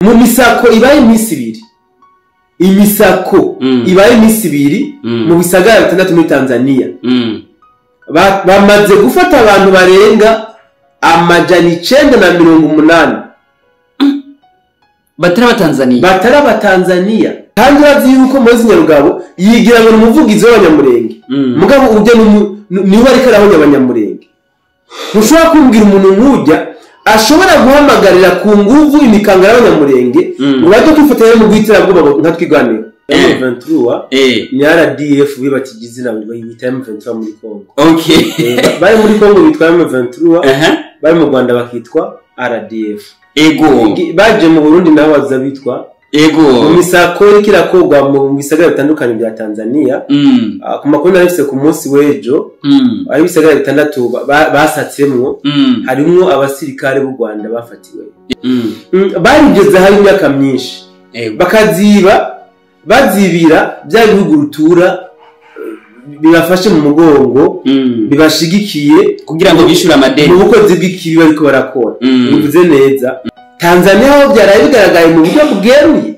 mu misako ibaye iminsi 2 imisako ibaye iminsi 2 mu bisagara 6 muri Tanzania bamaze gufata abantu barenga amajana 980 batara abatanzania kandi bazi yuko Moise Nyarugabo yigira ngo umuvugizi w'abanyamurenge mugabo uje ni we ariko arahonya abanyamurenge ntushobora kumbwira umuntu nkujya ashobora guhamagarira ku nguvu imikangara y'abanyamurenge ngo bajye kwifatanya mu gwitira bwo nka twiganira M23 ni RDF bibatigize na bayita M23 muri Kongo bari muri Kongo bitwa M23 bari mu Rwanda bakitwa RDF baje mu Burundi naho baza bitwa mu misako ikirakogwa mu bisagara bitandukanye bya Tanzania ku makuru narifise ku munsi wejo ari bisagara 6 basatsemwo harimo abasirikare b'u Rwanda bafatiwe barigeze hari imyaka myinshi bazibira bya bihugu rutura bibafashe mu mugongo bibashigikiye kugira ngo bishura amadeni mu bukozi bw'ikibi bariko barakora bivuze neza Tanzania ho byaraye bigaragaye mu buryo bweruye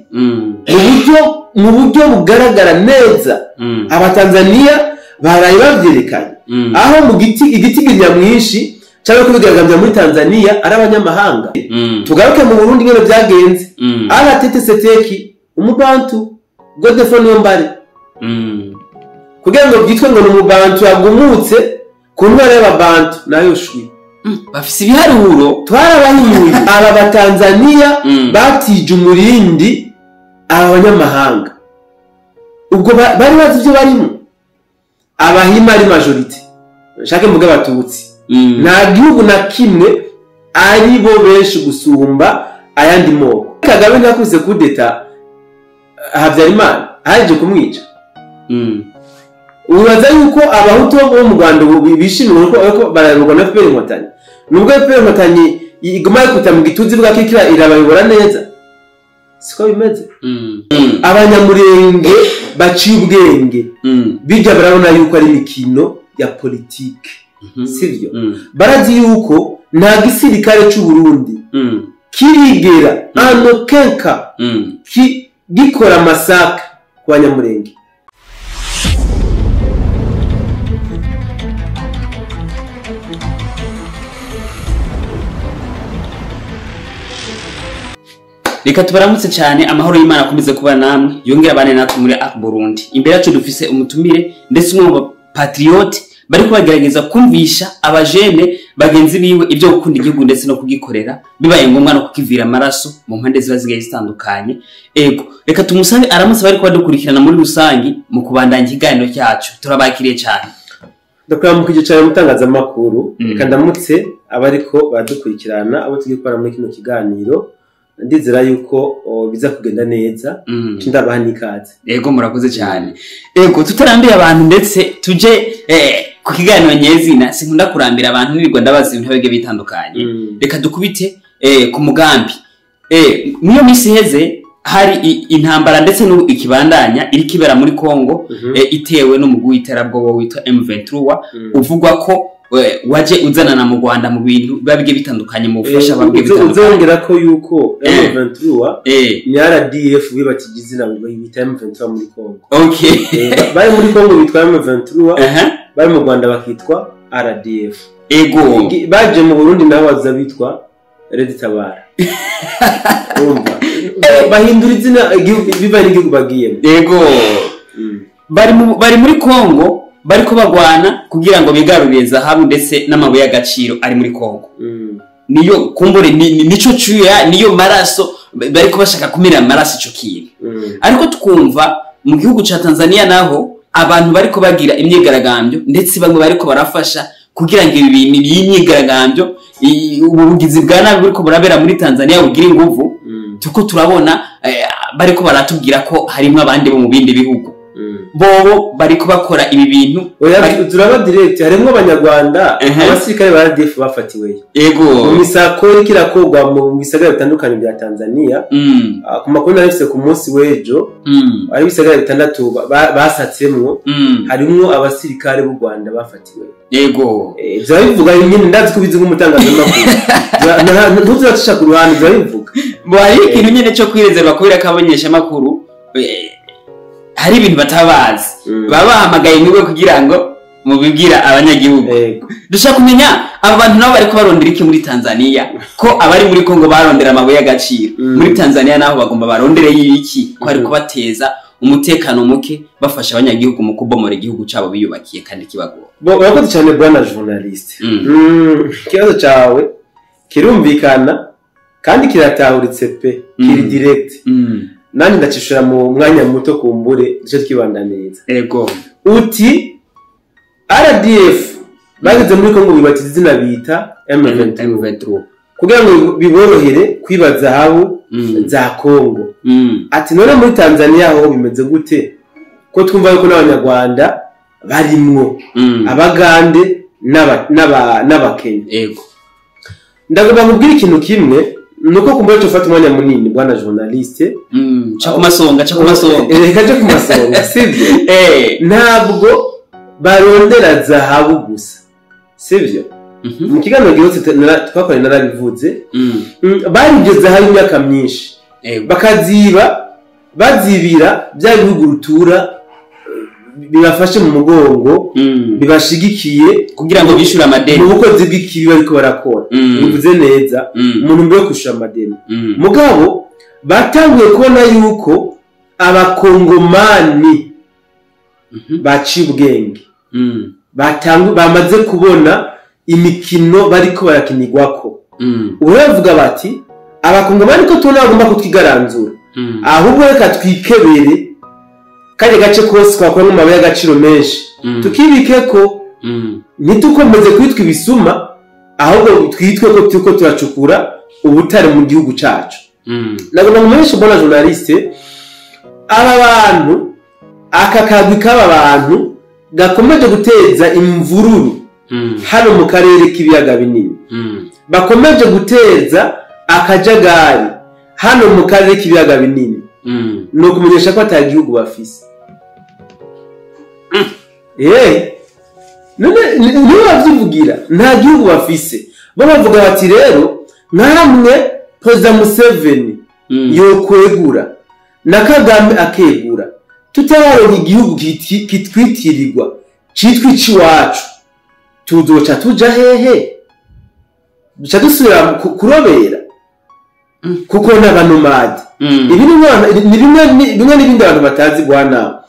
mu buryo bugaragara neza abatanzania baraye bavyerekanye aho mu igiti nyamwinshi cyangwa kubigaragambya muri Tanzania ari abanyamahanga tugaruke mu Burundi ngene byagenze Tete Seteki umubantu Godefroid Niyombare kugira ngo byitwe ngo umubantu yagumutse ku ntwara y'ababantu nayo shwi bafise ibiharuro twarabahinyuye aba batanzania batije umurindi abanyamahanga ubwo bari bazi byo barimo abahima ari majority nshake mvuga abatutsi nta gihugu na kimwe ari bo benshi gusumba ayandi moko Kagame ntakuze kudeta Habyarimana haje kumwica ubaza yuko abahutu bo mu Rwanda bishimira ko bararurwa na FPR Inkotanyi nubwo FPR Inkotanyi iguma ikuta mu gituzi bwa kikira irabayobora neza siko bimeze abanyamurenge baciye ubwenge bijya barabona yuko ari imikino ya politike sivyo barazi yuko nta gisirikare cy'u Burundi kirigera anokenka gikora masaka ku banyamurenge Reka tubaramutse cyane amahoro y'Imana akomeze kuba namwe yongera abane natwe muri Burundi imbere yacu dufise umutumire ndetse umwe mu patriote bari kubagerageza kumvisha abajene bagenzi biwe ibyo gukunda igihugu ndetse no kugikorera bibaye ngombwa no kukivira amaraso mu mpande ziba zigaye zitandukanye reka tumusange aramutse bari kubadukurikirana muri rusangi mu kubandanya ikiganiro cyacu turabakiriye cyane ndakuramukije cyane mutangaza makuru reka ndamutse abariko badukurikirana abo tugikora muri kino kiganiro ndizera yuko biza kugenda neza ndabaha nikaze murakoze cyane tutarambiye abantu ndetse tuje ku kiganiro nyezina sinkunda kurambira abantu nibwo ndabaza ibintu bege bitandukanye reka dukubite ku mugambi niyo misi heze hari intambara ndetse no ikibandanya iri kibera muri Kongo itewe n'umugwi w'iterabwoba witwa M23 uvugwa ko waje uzanana mu Rwanda mu bintu babige bitandukanye mu bufasha babige bitandukanye uzongera ko yuko M23 ni RDF bibatigize na bayita M23 muri Kongo bari muri Kongo bitwa M23 bari mu Rwanda bakitwa RDF baje mu Burundi naho baza bitwa Red Tabara bahindura izina bivanye igihugu bagiyemo bari muri Kongo bariko bagwana kugira ngo bigarurire zahabu ndetse n'amabuye y'agaciro ari muri Kongo niyo kumbure nico cyuya niyo maraso bariko bashaka kumira maraso ico kintu ariko tukumva mu gihugu ca Tanzania naho abantu bariko bagira imyigaragambyo ndetse bamwe bariko barafasha kugira ngo ibi bintu y'imyigaragambyo ubugizi bwa nabi buriko burabera muri Tanzania bugira inguvu tuko turabona bariko baratubwira ko harimo abandi bo mu bindi bihugu bobo bariko bakora ibi bintu turaba direct harimo abanyarwanda abasirikare ba RDF bafatiwe mu misako ikirakogwa mu bisagara bitandukanye bya Tanzania ku makuru narifise ku munsi wejo ari bisagara 6 basatsemwo harimo abasirikare b'u Rwanda bafatiwe zabivuga nyine ndazi kubizi nk'umutangaza makuru ntuzacisha ku ruhande zabivuga bo hari ikintu nyene cyo kwirezerwa kubera kabonyesha makuru hari ibintu batabazi baba bahamagaye mwebwe kugira ngo mubibwira abanyagihugu dushaka kumenya aba bantu nabo bariko barondera iki muri Tanzania ko abari muri Kongo barondera amabuye y'agaciro muri Tanzania naho bagomba barondere y'iki ko ari kubateza umutekano muke bafasha abanyagihugu mu kubomora igihugu cyabo biyubakiye kandi kibagora barakoze cyane bwana journaliste kibazo cyawe kirumvikana kandi kiratahuritse pe kiri direct nani ndacishura mu mwanya muto kumbure duce twibanda neza ego uti RDF bageze muri Kongo bibatiza izina bita M23 kugira ngo biborohere kwibaza habo za Kongo ati none muri Tanzania aho bimeze gute ko twumva yuko n'abanyarwanda barimwo abagande n'abakenya ego ndagomba kubwira ikintu kimwe nuko kumbe cyo fata umwanya munini bwana journaliste cha kumasonga reka je kumasonga sivyo ntabwo barondera zahabu gusa sivyo mu kiganiro gihose twakoranye narabivuze barigeze hari imyaka myinshi bakaziba bazibira bya bihugu rutura bibafashe mu mugongo bibashigikiye kugira ngo bishura amadeni mu bukozi bw'ikibi bariko barakora bivuze neza umuntu mbere kwishura amadeni mugabo batanguye kubona yuko abakongomani baci ubwenge bamaze kubona imikino bariko barakinirwako ubu bavuga bati abakongomani ko tubona bagomba kutwigaranzura ahubwo reka twikebere kare gace kose twakora mu mabuye y'agaciro menshi tukibike ko ntitukomeze kwitwa ibisuma ahubwo twitwe ko tuko turacukura ubutare mu gihugu cyacu nagomba mumenyesha bona journaliste aba bantu aka kagwi k'aba bantu gakomeje guteza imvururu hano mu karere k'ibiyaga binini bakomeje guteza akajagari hano mu karere k'ibiyaga binini no kumenyesha ko atari igihugu bafise none niba bavyivugira nta gihugu bafise bo bavuga bati rero nkamwe Perezida Museveni yokwegura na Kagame akegura tutabaronka igihugu kitwitirirwa citwa iciwacu tuzoca tuja hehe duca dusubira kurobera kuko n'abanomade ibi ni bimwe n'ibindi abantu batazi bwana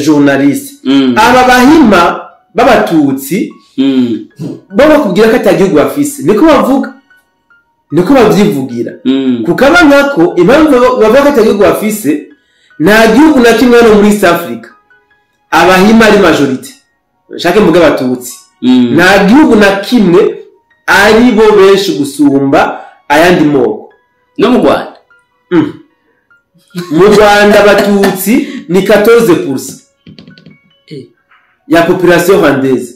journaliste aba bahima b'abatutsi bo bakubwira ko atagihugu bafise niko bavuga niko bavyivugira kuko abanyako impamvu bavuga ko atagihugu bafise nta gihugu na kimwe no muri East Africa abahima ari majority shake mvuga abatutsi nta gihugu na kimwe ari bo benshi gusumba ayandi moko no mu Rwanda mu Rwanda abatutsi ni 14% ya population rwandaise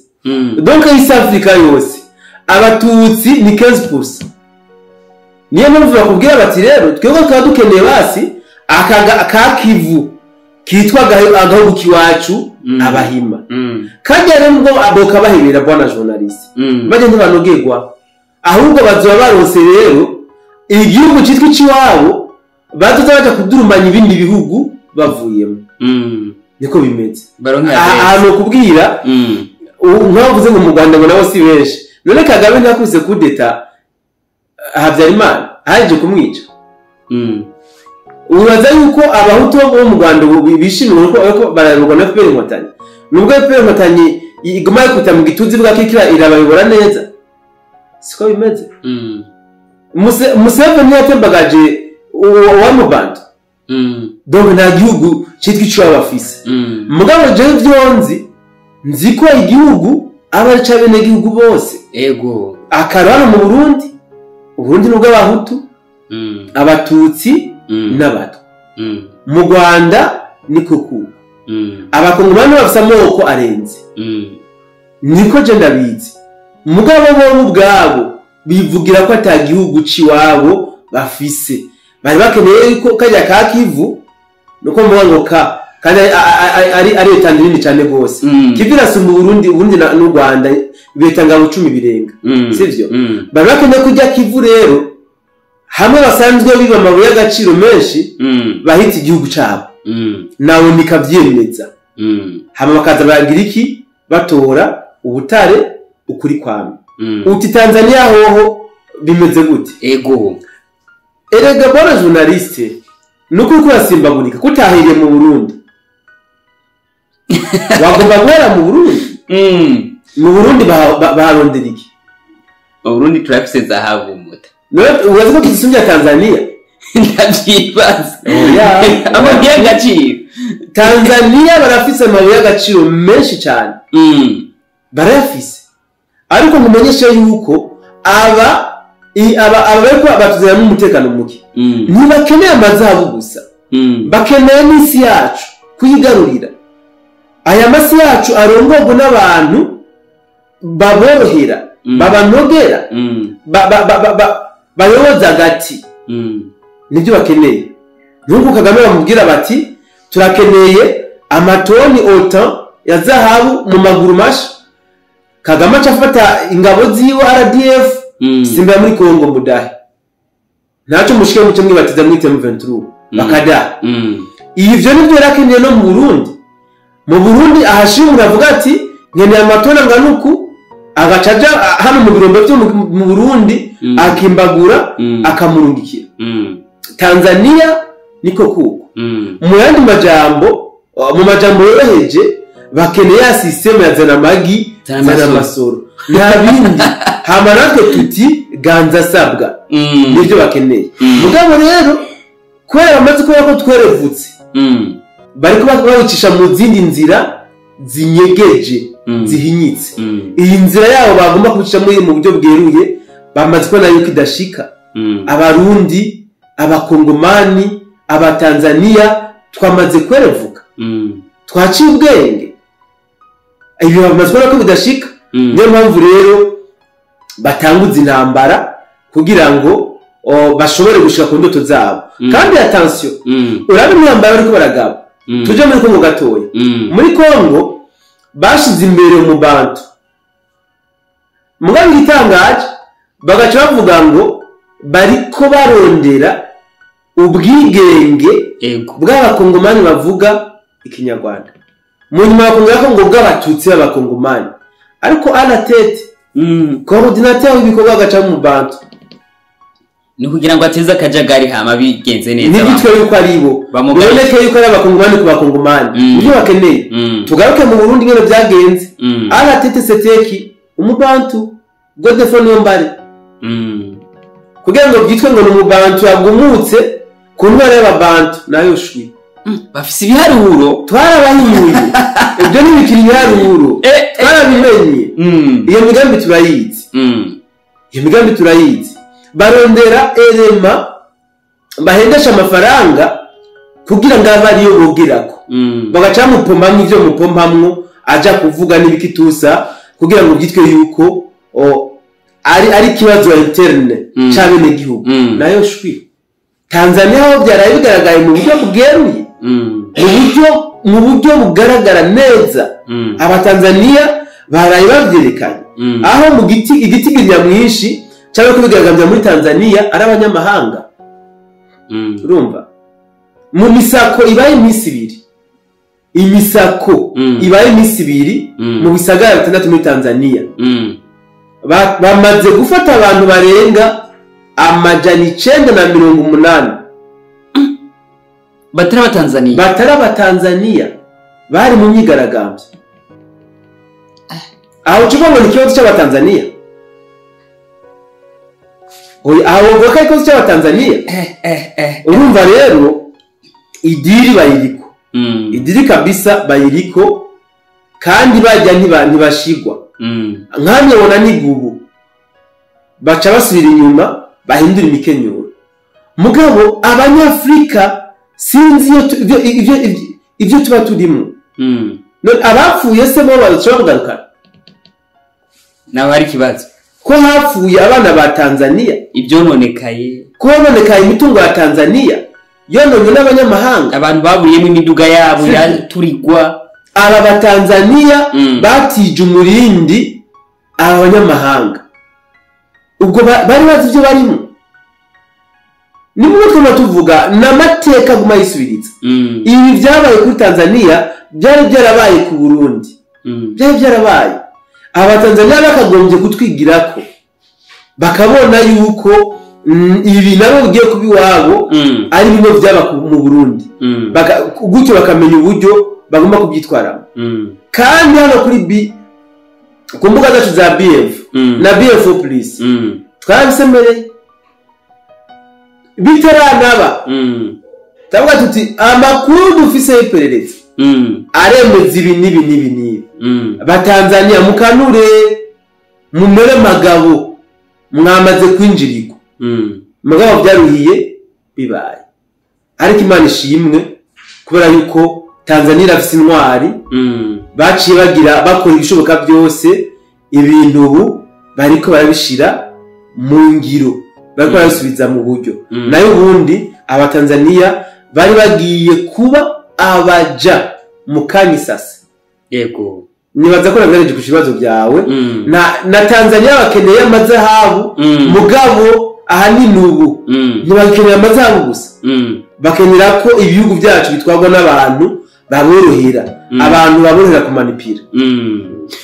donc East Africa yose abatutsi ni 15%. Niyo mpamvu bakubwira bati rero twebwe twaba dukeneye basi akakivu kitwa agahugu kiwacu abahima kandi rero ngo aboka bahebera bwana journaliste baje ntibanogerwa ahubwo bazoba barose rero igihugu cyitwa iciwabo bazoza baje kudurumanya ibindi bihugu bavuyemo niko bimeze ahantu kubwira nkavuze ngo mu Rwanda ngo nabo si benshi none Kagame ntakuse kudeta Habyarimana haje kumwica uraza yuko abahutu bo mu Rwanda bishimira ko bararurwa na FPR Inkotanyi nubwo FPR Inkotanyi iguma kuta mu gituzi bwa kikira irabayobora neza siko bimeze Museveni yatembagaje wa mubanda donc nta gihugu cyitwa icyo abafise mugabo je vyonzi nzi ko igihugu abaca bene gihugu bose ego akarana mu Burundi nubwo abahutu abatutsi n'abato mu Rwanda niko ku abakongomani bafise amoko arenze niko je ndabizi mugabo bo ubwabo bivugira ko atagihugu ciwabo bafise bari bakeneye ko kajya kakivu nuko mvuga ka kandi ari etandini cyane gose kivira mu Burundi n'u Rwanda betanga 10 birenga sivyo bari bakeneye kujya kivu rero hamwe basanzwe biba amabuye y'agaciro menshi bahita igihugu cyabo nawe nikavyemeza hama bakaza baragira iki batora ubutare ukuri kwami uti Tanzania hoho bimeze gute ego erega bora journaliste nuko kurasimbagurika kutahiriye mu Burundi wagomba gwera mu Burundi mu Burundi baharondera iki mu Burundi turafise zahabu muta no uwazi ko kisumbya Tanzania ndavyibaza amabuye y'agaciro Tanzania barafise amabuye y'agaciro menshi cyane barafise ariko mumenyeshe yuko abariko batuzera mu mutekano muke ntibakeneye amazahabu gusa bakeneye n'isi yacu kuyigarurira aya masi yacu arongorwa n'abantu baborohera babanogera bayoboza agati nibyo bakeneye n'ubwo Kagame bamubwira bati turakeneye amatoni otan ya zahabu mu maguru masha Kagame acafata ingabo ziwe RDF simba muri Kongo mudahe naco mushike mucyo mwibatiza mwite mu 23 bakada ivyo nibyo yarakeneye no mu Burundi ahashimura avuga ati nkeneye amatoni nganuku agacaja hano mu birombe byo mu Burundi akimbagura akamurungikira Tanzania niko kuko mu yandi majambo yoroheje bakeneye ya system ya zana magi zana masoro nabindi hamaratwe tuti ganza sabwa nibyo bakeneye mugabo rero kwera amaze ko twerevutse bariko bawicisha mu zindi nzira zinyegeje zihinyitse iyi nzira yabo bagomba kubicisha mu buryo bweruye bamaze ko nayo kidashika abarundi abakongomani abatanzania twamaze kwerevuka twaciye ubwenge ibyo bamaze ko bidashika niyo mpamvu rero batanguza intambara kugira ngo bashobore gushika ku ndoto zabo kandi attention urabe intambara bariko baragaba tuje muri Kongo gatoya muri Kongo bashize imbere mu bantu mugambi gitangaje bagaca bavuga ngo bariko barondera ubwigenge bw'abakongomani bavuga ikinyarwanda mu nyuma bakongera ko ngo bw'abatutsi b'abakongomani ariko alatete coordinateur w'ibikorwa gaca mu bantu ni kugira ngo ateze akajagari hama bigenze neza nigitwe yuko ari bo boneke yuko ari abakongomani ku bakongomani ibyo bakeneye tugaruke mu Burundi ngene byagenze alatete seteki umubantu Godefroid Niyombare kugira ngo byitwe ngo umubantu yagumutse ku ntwara y'ababantu nayo shwi bafise ibiharuro twarabahinyuye ibyo n'ibikiri ibiharuro twarabimenye iyo migambi turayizi barondera elema bahendesha amafaranga kugira ngo abariyo bogerako bagaca mupompamwe ivyo mupompamwo aja kuvuga n'ibikitusa kugira ngo byitwe yuko ari kibazo interne c'abene gihugu nayo shwi Tanzania ho byaraye bigaragaye mu buryo bweruye mu buryo bugaragara neza abatanzania baraye bavyerekanye aho mu igiti nyamwinshi cyangwa kubigaragaza muri Tanzania ari abanyamahanga urumva mu misako ibaye iminsi ibiri mu bisagara bitandatu muri Tanzania bamaze gufata abantu barenga 980 batari abatanzania bari mu myigaragambyo aho cyubwo ni kibazo cy'abatanzania aho vuga ko ikibazo cy'abatanzania urumva rero idiri bayiriko idiri kabisa bayiriko kandi bajya ntibashigwa nkamwe bona nigubu baca basubira inyuma bahindura imikenyero mugabo abanyafrika sinzi ivyo tuba turimo abapfuye se bo bazashobora kugarukana naho hari kibazo ko hapfuye abana ba Tanzania ibyononekaye ko bononekaye imitungo ya Tanzania yononye n'abanyamahanga abantu babuyemo imiduga yabo yaturigwa aba ba Tanzania batije umurindi abanyamahanga ubwo bari bazi ibyo barimo nimwe twama tuvuga n'amateka guma yisubiriza ibi byabaye kuri Tanzania byari byarabaye ku Burundi byari byarabaye abatanzania bakagombye kutwigirako bakabona yuko ibi nabo bigiye kubi wabo ari bimwe byaba mu Burundi gutyo bakamenya uburyo bagomba kubyitwaramo kandi hano kuri B ku mbuga zacu za BF na BF Police twarabisemereye bitaranaba tavuga tuti amakuru dufise iperereza aremeza ibi nibi batanzania mukanure mumere magabo mwamaze kwinjiriko mugabo byaruhiye bibaye ariko Imana ishimwe kubera yuko Tanzania irafise intwari baciye bagira bakora ibishoboka byose ibintu ubu bariko barabishira mu ngiro bariko barasubiza mu buryo nayo ubundi abatanzania bari bagiye kuba abaja mu kanyisasa yego nibaza ko nagareje ku kibazo byawe na Tanzania bakeneye amazahabu mugabo ahanini ubu ntibakeneye amazahabu gusa bakenera ko ibihugu byacu bitwarwa n'abantu baborohera abantu baborohera kumanipira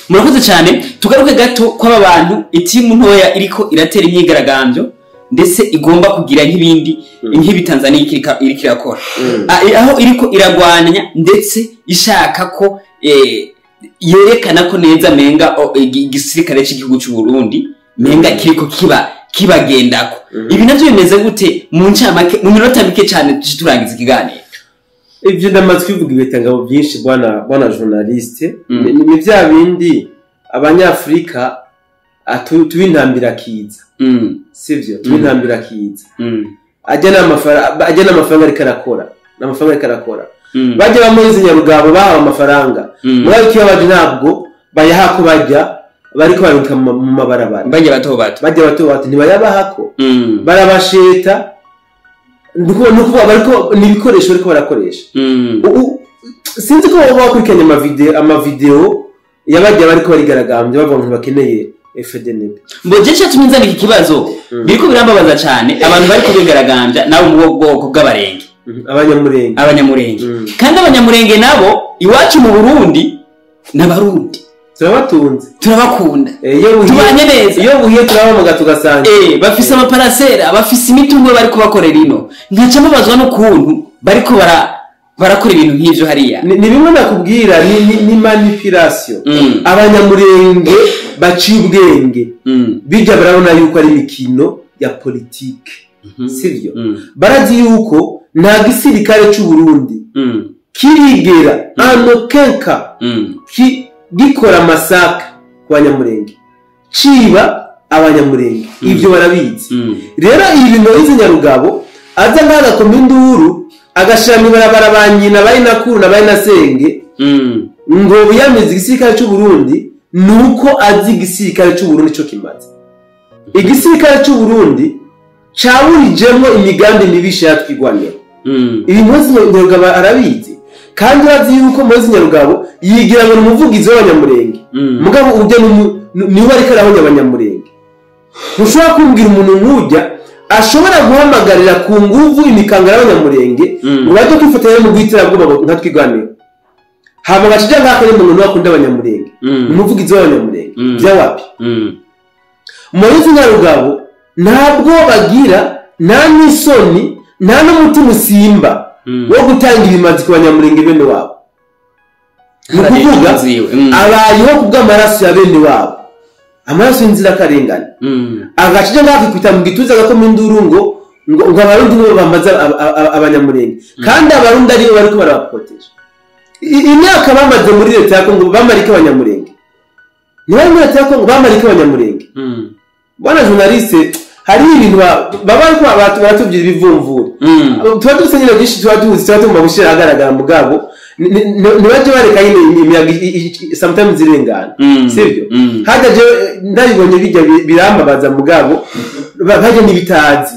murakoze cyane tugaruke gato ko aba bantu itimu ntoya iriko iratera imyigaragambyo ndetse igomba kugira nk'ibindi nk'ibi Tanzania iriko irakora aho iriko iragwanya ndetse ishaka ko yerekana ko neza menga igisirikare cy'igihugu cy'u Burundi menga kiriko kibagendako ibi navyo bimeze gute mu ncamake mu minota mike cyane turangiza ikiganiro ivyo ndamaze kwivuga ibitangabo byinshi bwana journaliste ni bya bindi abanyafrika tubintambira kiza sivyo tubintambira kiza ajya n'amafaranga ariko arakora bajya bamuhize Nyarugabo bahawe amafaranga muri kibabaje ntabwo bayahako bajya bariko baruka mu mabarabara bajya bato ntibayabahako barabasheta nuko bariko nibikoresho bariko barakoresha sinzi ko bakurikanye amavideo yabajya bariko barigaragambye bavuga ngo bakeneye FDNB mboje cyo tuminzana iki kibazo biriko birambabaza cyane abantu bariko bigaragambya nabo mu bwoko bw'abarenge abanyamurenge kandi abanyamurenge nabo iwacu mu Burundi n'abarundi turabakunda tubanye neza iyo buhiye turabamuga tugasanga bafise amaparasera bafise imitungo bariko bakorera ino ntaca mubazwa n'ukuntu bariko barakora ibintu nk'ivyo hariya ni bimwe nakubwira ni manipulation abanyamurenge baciye ubwenge bijya barabona yuko ari imikino ya politike sivyo barazi yuko nta gisirikare cy'u Burundi kirigera anokenka gikora masaka ku banyamurenge ciba abanyamurenge ivyo barabizi rero ibintu izi Nyarugabo aza ngagakoma induru agashira mu barabara banyina bari nakuru na bari nasenge ngo biyamize igisirikare cy'u Burundi nuko azi igisirikare cy'u Burundi cyo kimaze igisirikare cy'u Burundi caburijemo imigambi mibisha yatwigwanira ibi Moses Nyarugabo arabizi kandi bazi yuko Moses Nyarugabo yigira ngo umuvugizi w'abanyamurenge mugabo ujye niwe ariko arahonya abanyamurenge ntushobora kumbwira umuntu nkujya ashobora guhamagarira ku nguvu imikangara y'abanyamurenge ngo bajye kwifatanya mu guhitira bwo nka twigwanira hama bashije ngakore umuntu wakunda abanyamurenge umuvugizi w'abanyamurenge bya wapi Moses Nyarugabo ntabwo bagira nta n'isoni nta n'umutima usimba wo gutanga ibimazi ku banyamurenge bene wabo nukuvuga abayeho kubw'amaraso ya bene wabo amaraso y'inzira karengane agacije ngakwita mu gituza gakoma induru ngo abarundi bo bamaze abanyamurenge kandi abarundi aribo bariko barabapoteje imyaka bamaze muri leta ya Kongo bamarika abanyamurenge niba muri leta ya Kongo bamarika abanyamurenge bwana journaliste hari ibintu baba baratubwira ibivumvura tuba dusenyera byinshi tuba tumva gushira agaragara mugabo nibaje bareka nyine imiyaga sometimes zirengana sivyo hadaje ndabibonye bijya birambabaza mugabo baje nibitazi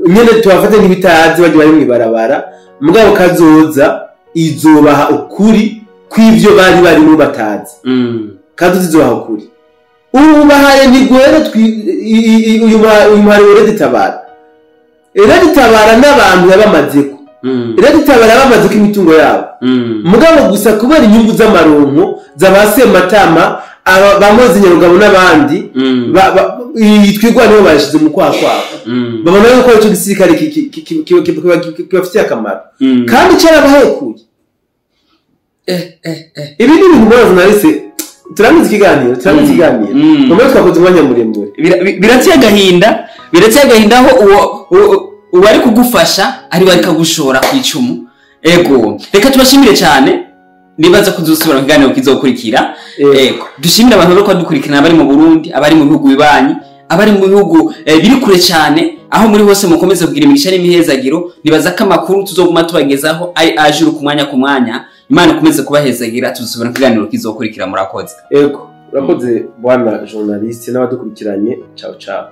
nyene tubafate nibitazi baje bari mwibarabara mugabo kazoza izobaha ukuri kw'ivyo bari mu batazi kazoza izobaha ukuri ubu bahare ntigwere uyu muhari ureditabara iradutabara n'abantu yabamazeko iradutabara bamazeko imitungo yabo mugabo gusa kubera inyungu z'amaronko z'abasematama bamoze nyarugabo n'abandi twigwa nibo bashize mu kwaha kwabo babona yuko ico gisirikare kibafitiye akamaro kandi cyarabahekuye ibi ni ibintu bora journaliste turamize ikiganiro ngomba twakoze umwanya muremure birateye agahinda aho uwo ari kugufasha ari bari kagushora ku icumu ego reka tubashimire cyane nibaza kuzusubira mu kiganiro kizokurikira ego dushimira abantu bari kwadukurikirana bari mu Burundi abari mu bihugu bibanyi abari mu bihugu biri kure cyane aho muri hose mukomeze kugira imigisha n'imihezagiro nibaza ko amakuru tuzoguma tubagezaho ari ajuru ku mwanya Imana ikomeze kubahezagira tuzusubira mu kiganiro kizokurikira murakoze ego urakoze bwana journaliste n'abadukurikiranye ciao